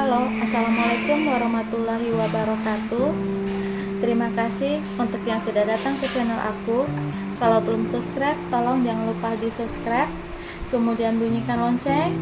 Halo, Assalamualaikum warahmatullahi wabarakatuh. Terima kasih untuk yang sudah datang ke channel aku. Kalau belum subscribe, tolong jangan lupa di subscribe, kemudian bunyikan lonceng,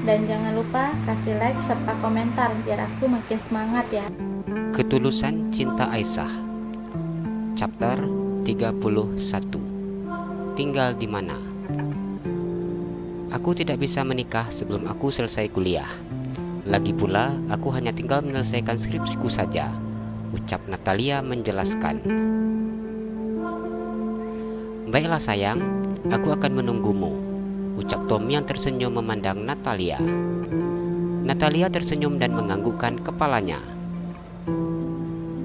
dan jangan lupa kasih like serta komentar biar aku makin semangat ya. Ketulusan Cinta Aisyah, Chapter 31. Tinggal di mana? Aku tidak bisa menikah sebelum aku selesai kuliah. Lagi pula, aku hanya tinggal menyelesaikan skripsiku saja, ucap Natalia menjelaskan. Baiklah sayang, aku akan menunggumu, ucap Tommy yang tersenyum memandang Natalia. Natalia tersenyum dan menganggukkan kepalanya.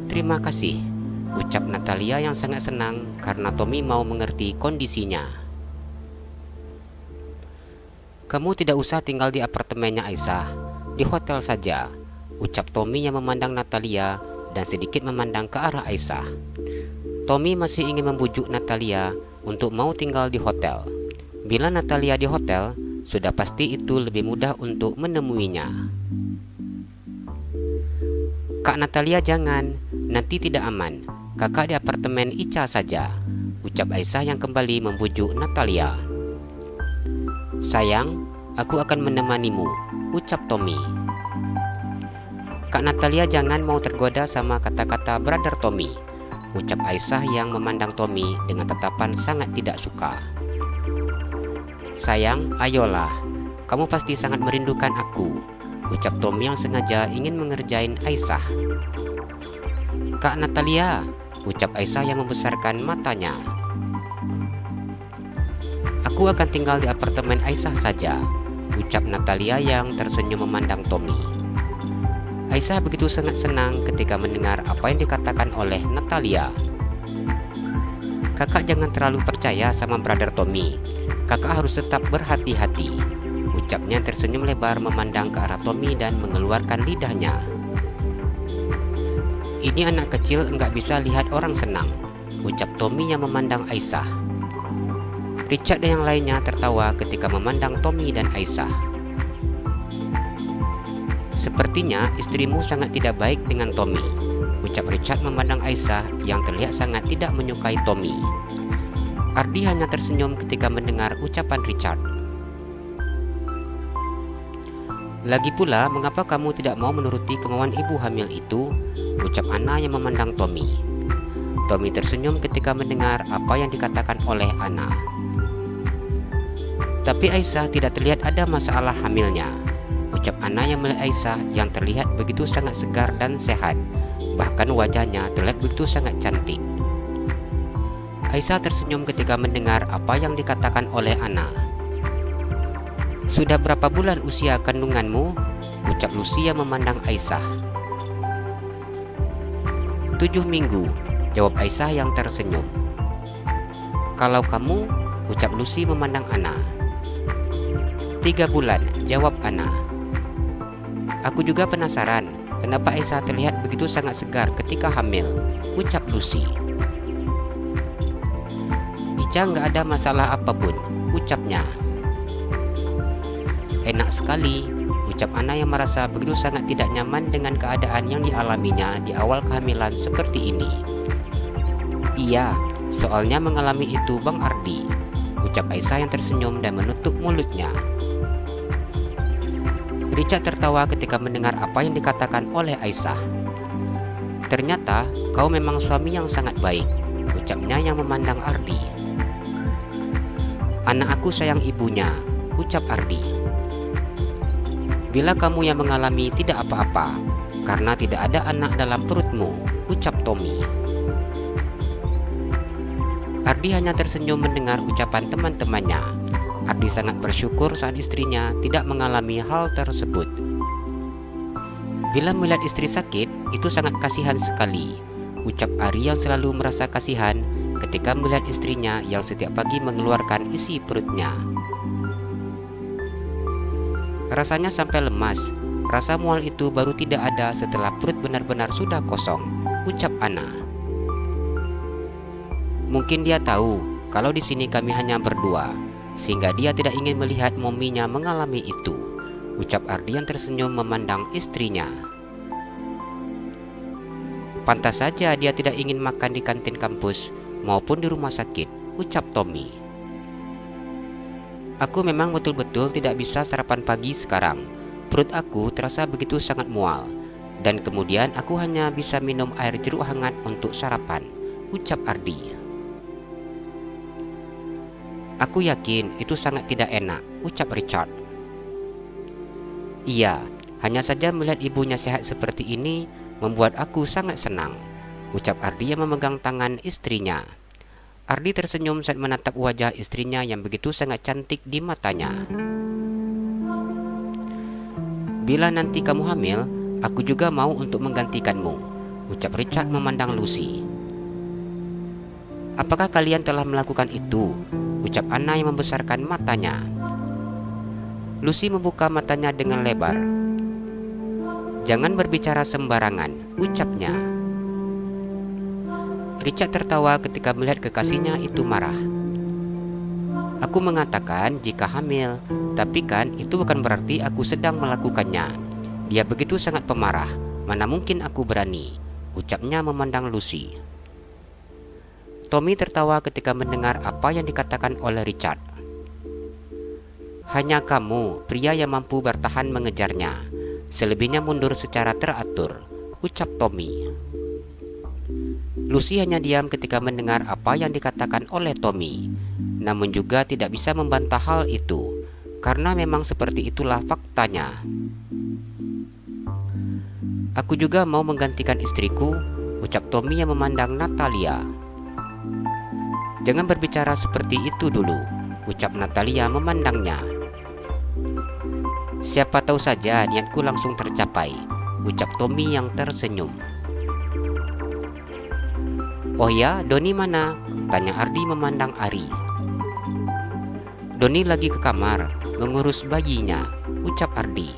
Terima kasih, ucap Natalia yang sangat senang karena Tommy mau mengerti kondisinya. Kamu tidak usah tinggal di apartemennya Aisyah, di hotel saja, ucap Tommy yang memandang Natalia dan sedikit memandang ke arah Aisyah. Tommy masih ingin membujuk Natalia untuk mau tinggal di hotel. Bila Natalia di hotel, sudah pasti itu lebih mudah untuk menemuinya. Kak Natalia jangan, nanti tidak aman. Kakak di apartemen Ica saja, ucap Aisyah yang kembali membujuk Natalia. Sayang, aku akan menemanimu, ucap Tommy. Kak Natalia jangan mau tergoda sama kata-kata brother Tommy, ucap Aisyah yang memandang Tommy dengan tatapan sangat tidak suka. Sayang, ayolah, kamu pasti sangat merindukan aku, ucap Tommy yang sengaja ingin mengerjain Aisyah. Kak Natalia, ucap Aisyah yang membesarkan matanya. Aku akan tinggal di apartemen Aisyah saja, ucap Natalia yang tersenyum memandang Tommy. Aisyah begitu sangat senang ketika mendengar apa yang dikatakan oleh Natalia. Kakak jangan terlalu percaya sama brother Tommy. Kakak harus tetap berhati-hati, ucapnya tersenyum lebar memandang ke arah Tommy dan mengeluarkan lidahnya. Ini anak kecil enggak bisa lihat orang senang, ucap Tommy yang memandang Aisyah. Richard dan yang lainnya tertawa ketika memandang Tommy dan Aisyah. Sepertinya istrimu sangat tidak baik dengan Tommy, ucap Richard memandang Aisyah yang terlihat sangat tidak menyukai Tommy. Ardi hanya tersenyum ketika mendengar ucapan Richard. Lagi pula, mengapa kamu tidak mau menuruti kemauan ibu hamil itu, ucap Anna yang memandang Tommy. Tommy tersenyum ketika mendengar apa yang dikatakan oleh Anna. Tapi Aisyah tidak terlihat ada masalah hamilnya, ucap Anna yang melihat Aisyah yang terlihat begitu sangat segar dan sehat. Bahkan wajahnya terlihat begitu sangat cantik. Aisyah tersenyum ketika mendengar apa yang dikatakan oleh Anna. Sudah berapa bulan usia kandunganmu? Ucap Lucy yang memandang Aisyah. 7 minggu, jawab Aisyah yang tersenyum. Kalau kamu? Ucap Lucy memandang Anna. 3 bulan, jawab Anna. Aku juga penasaran, kenapa Aisyah terlihat begitu sangat segar ketika hamil, ucap Lucy. Ica nggak ada masalah apapun, ucapnya. Enak sekali, ucap Anna yang merasa begitu sangat tidak nyaman dengan keadaan yang dialaminya di awal kehamilan seperti ini. Iya, soalnya mengalami itu Bang Ardi, ucap Aisyah yang tersenyum dan menutup mulutnya. Richard tertawa ketika mendengar apa yang dikatakan oleh Aisyah. Ternyata kau memang suami yang sangat baik, ucapnya yang memandang Ardi. Anak aku sayang ibunya, ucap Ardi. Bila kamu yang mengalami tidak apa-apa, karena tidak ada anak dalam perutmu, ucap Tommy. Ardi hanya tersenyum mendengar ucapan teman-temannya. Ardi sangat bersyukur saat istrinya tidak mengalami hal tersebut. Bila melihat istri sakit, itu sangat kasihan sekali, ucap Ari yang selalu merasa kasihan ketika melihat istrinya yang setiap pagi mengeluarkan isi perutnya. Rasanya sampai lemas. Rasa mual itu baru tidak ada setelah perut benar-benar sudah kosong, ucap Anna. Mungkin dia tahu kalau di sini kami hanya berdua, sehingga dia tidak ingin melihat mominya mengalami itu, ucap Ardi yang tersenyum memandang istrinya. Pantas saja dia tidak ingin makan di kantin kampus maupun di rumah sakit, ucap Tommy. Aku memang betul-betul tidak bisa sarapan pagi sekarang. Perut aku terasa begitu sangat mual. Dan kemudian aku hanya bisa minum air jeruk hangat untuk sarapan, ucap Ardi. Aku yakin itu sangat tidak enak, ucap Richard. Iya, hanya saja melihat ibunya sehat seperti ini membuat aku sangat senang, ucap Ardi yang memegang tangan istrinya. Ardi tersenyum saat menatap wajah istrinya yang begitu sangat cantik di matanya. Bila nanti kamu hamil, aku juga mau untuk menggantikanmu, ucap Richard memandang Lucy. Apakah kalian telah melakukan itu? Ucap Anna yang membesarkan matanya. Lucy membuka matanya dengan lebar. Jangan berbicara sembarangan, ucapnya. Richard tertawa ketika melihat kekasihnya itu marah. Aku mengatakan jika hamil, tapi kan itu bukan berarti aku sedang melakukannya. Dia begitu sangat pemarah, mana mungkin aku berani, ucapnya memandang Lucy. Tommy tertawa ketika mendengar apa yang dikatakan oleh Richard. Hanya kamu, pria yang mampu bertahan mengejarnya. Selebihnya mundur secara teratur, ucap Tommy. Lucy hanya diam ketika mendengar apa yang dikatakan oleh Tommy, namun juga tidak bisa membantah hal itu, karena memang seperti itulah faktanya. Aku juga mau menggantikan istriku, ucap Tommy yang memandang Natalia. Jangan berbicara seperti itu dulu, ucap Natalia memandangnya. Siapa tahu saja niatku langsung tercapai, ucap Tommy yang tersenyum. Oh ya, Doni mana? Tanya Ardi memandang Ari. Doni lagi ke kamar, mengurus bayinya, ucap Ardi.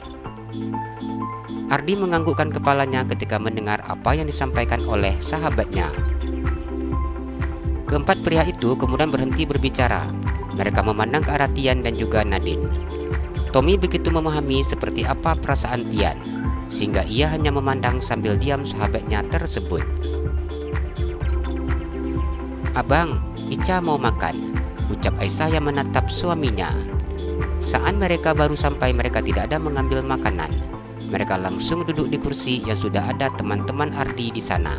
Ardi menganggukkan kepalanya ketika mendengar apa yang disampaikan oleh sahabatnya. Keempat pria itu kemudian berhenti berbicara. Mereka memandang ke arah Tian dan juga Nadine. Tommy begitu memahami seperti apa perasaan Tian, sehingga ia hanya memandang sambil diam sahabatnya tersebut. Abang, Ica mau makan, ucap Aisyah yang menatap suaminya. Saat mereka baru sampai, mereka tidak ada mengambil makanan. Mereka langsung duduk di kursi yang sudah ada teman-teman Ardi di sana.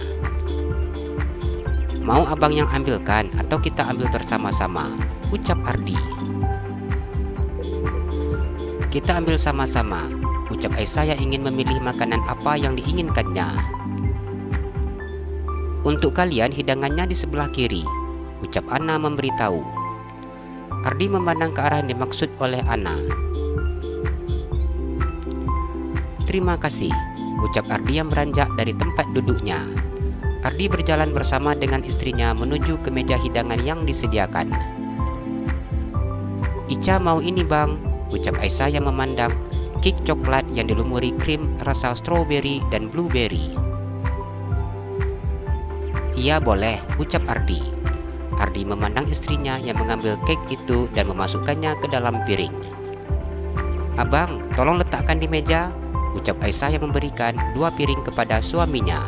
Mau abang yang ambilkan atau kita ambil bersama-sama, ucap Ardi. Kita ambil sama-sama, ucap Aisyah yang ingin memilih makanan apa yang diinginkannya. Untuk kalian hidangannya di sebelah kiri, ucap Anna memberitahu. Ardi memandang ke arah yang dimaksud oleh Anna. Terima kasih, ucap Ardi yang beranjak dari tempat duduknya. Ardi berjalan bersama dengan istrinya menuju ke meja hidangan yang disediakan. Ica mau ini bang, ucap Aisyah yang memandang cake coklat yang dilumuri krim rasa strawberry dan blueberry. Iya boleh, ucap Ardi. Ardi memandang istrinya yang mengambil cake itu dan memasukkannya ke dalam piring. Abang, tolong letakkan di meja, ucap Aisyah yang memberikan 2 piring kepada suaminya.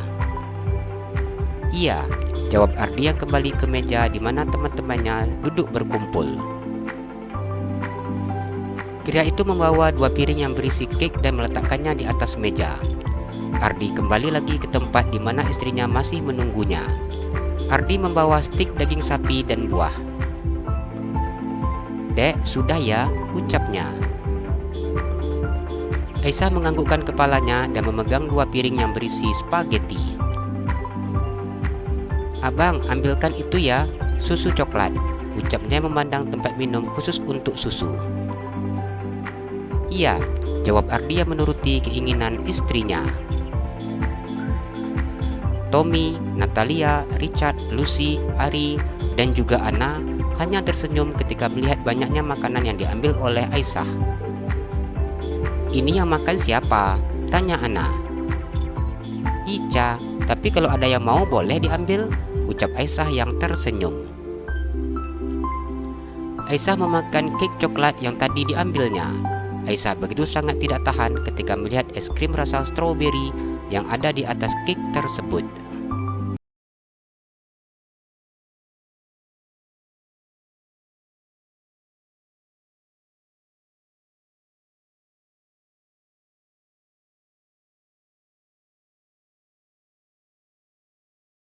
Iya, jawab Ardi yang kembali ke meja di mana teman-temannya duduk berkumpul. Pria itu membawa 2 piring yang berisi cake dan meletakkannya di atas meja. Ardi kembali lagi ke tempat di mana istrinya masih menunggunya. Ardi membawa stik daging sapi dan buah. Dek, sudah ya, ucapnya. Aisyah menganggukkan kepalanya dan memegang 2 piring yang berisi spaghetti. Abang, ambilkan itu ya, susu coklat, ucapnya memandang tempat minum khusus untuk susu. Iya, jawab Ardi yang menuruti keinginan istrinya. Tommy, Natalia, Richard, Lucy, Ari, dan juga Anna hanya tersenyum ketika melihat banyaknya makanan yang diambil oleh Aisyah. Ini yang makan siapa? Tanya Anna. Ica, tapi kalau ada yang mau boleh diambil, ucap Aisyah yang tersenyum. Aisyah memakan cake coklat yang tadi diambilnya. Aisyah begitu sangat tidak tahan ketika melihat es krim rasa stroberi yang ada di atas cake tersebut.